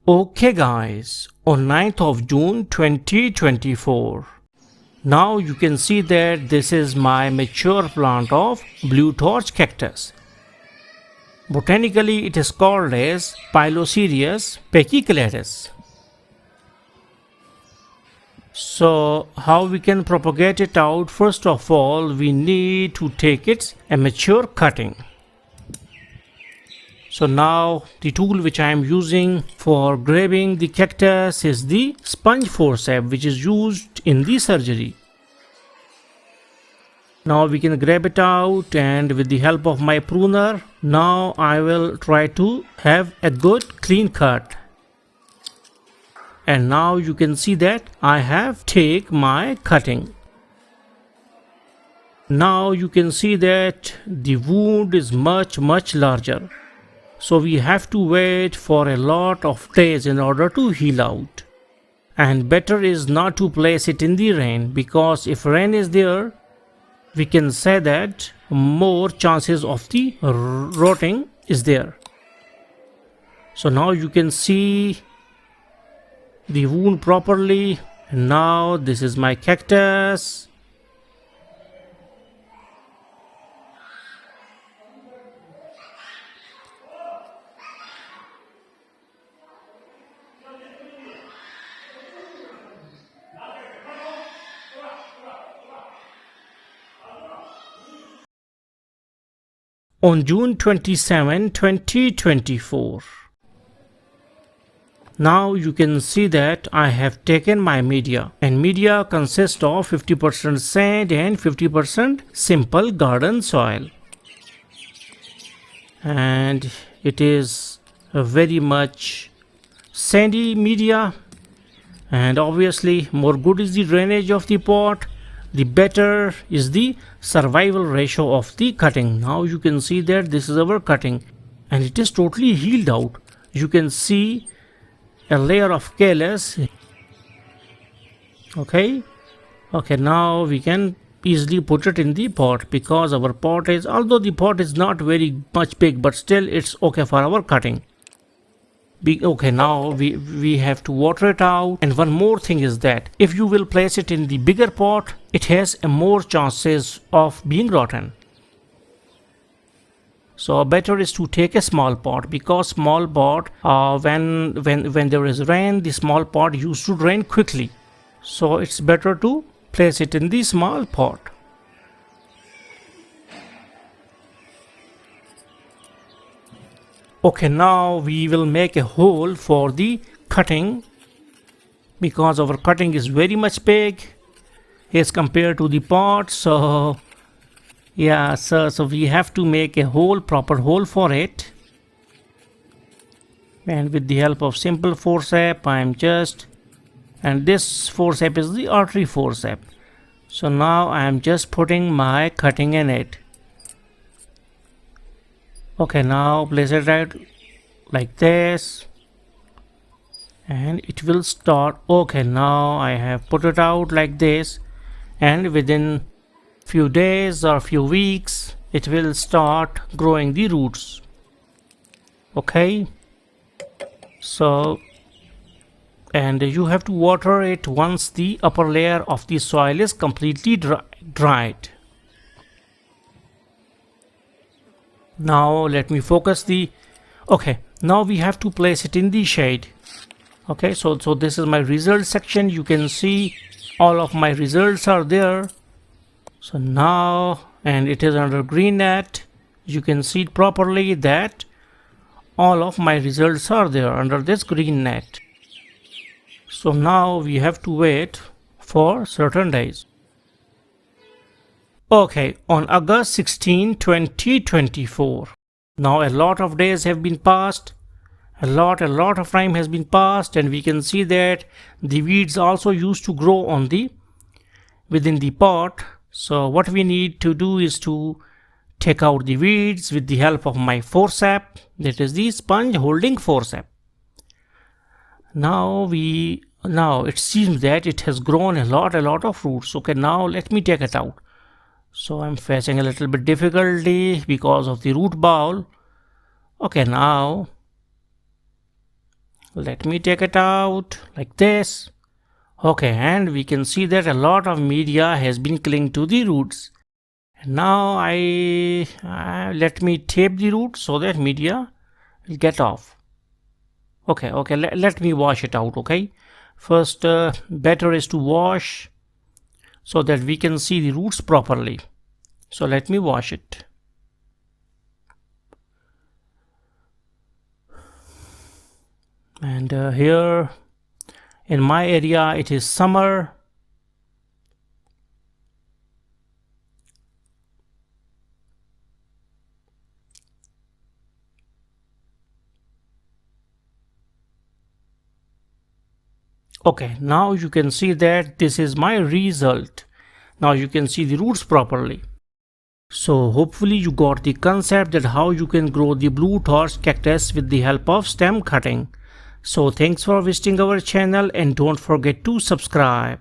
Okay guys, on 9th of June 2024. Now you can see that this is my mature plant of blue torch cactus. Botanically it is called as Pilocereus Pachycladus. So how we can propagate it out? First of all, we need to take its mature cutting. So now the tool which I am using for grabbing the cactus is the sponge forceps, which is used in the surgery. Now we can grab it out, and with the help of my pruner, now I will try to have a good clean cut. And now you can see that I have taken my cutting. Now you can see that the wound is much larger. So we have to wait for a lot of days in order to heal out. And better is not to place it in the rain, because if rain is there, we can say that more chances of the rotting is there. So now you can see the wound properly. And now this is my cactus. On June 27, 2024. Now you can see that I have taken my media, and media consists of 50% sand and 50% simple garden soil. And it is a very much sandy media, and obviously more good is the drainage of the pot, the better is the survival ratio of the cutting. Now you can see that this is our cutting and it is totally healed out. You can see a layer of callus. Okay, now we can easily put it in the pot, because our pot is, although the pot is not very much big, but still it's okay for our cutting. Okay, now we have to water it out. And one more thing is that if you will place it in the bigger pot, it has a more chances of being rotten. So better is to take a small pot, because small pot, when there is rain, the small pot used to drain quickly. So it's better to place it in the small pot. Okay, now we will make a hole for the cutting, because our cutting is very much big as compared to the pot. So yeah, so we have to make a hole, proper hole for it. And with the help of simple forceps, and this forceps is the artery forceps. So now I am just putting my cutting in it. Okay, now place it right like this, and it will start. Okay, now I have put it out like this, and within few days or few weeks it will start growing the roots. Okay, so, and you have to water it once the upper layer of the soil is completely dried. Now let me focus the, okay, now we have to place it in the shade. Okay, so this is my results section. You can see all of my results are there. So now, and it is under green net, you can see properly that all of my results are there under this green net. So now we have to wait for certain days. Okay, on August 16, 2024. Now a lot of days have been passed. A lot of time has been passed, and we can see that the weeds also used to grow on the within the pot. So what we need to do is to take out the weeds with the help of my forceps, that is the sponge holding forceps. Now it seems that it has grown a lot of roots. Okay, now let me take it out. So I'm facing a little bit difficulty because of the root ball. Okay, now Let me take it out like this. Okay, and we can see that a lot of media has been clinging to the roots. Now let me tape the root so that media will get off. Okay, let me wash it out. Okay, first better is to wash so that we can see the roots properly. So let me wash it. And here in my area it is summer. Okay, now you can see that this is my result. Now you can see the roots properly. So hopefully you got the concept that how you can grow the blue torch cactus with the help of stem cutting. So thanks for visiting our channel and don't forget to subscribe.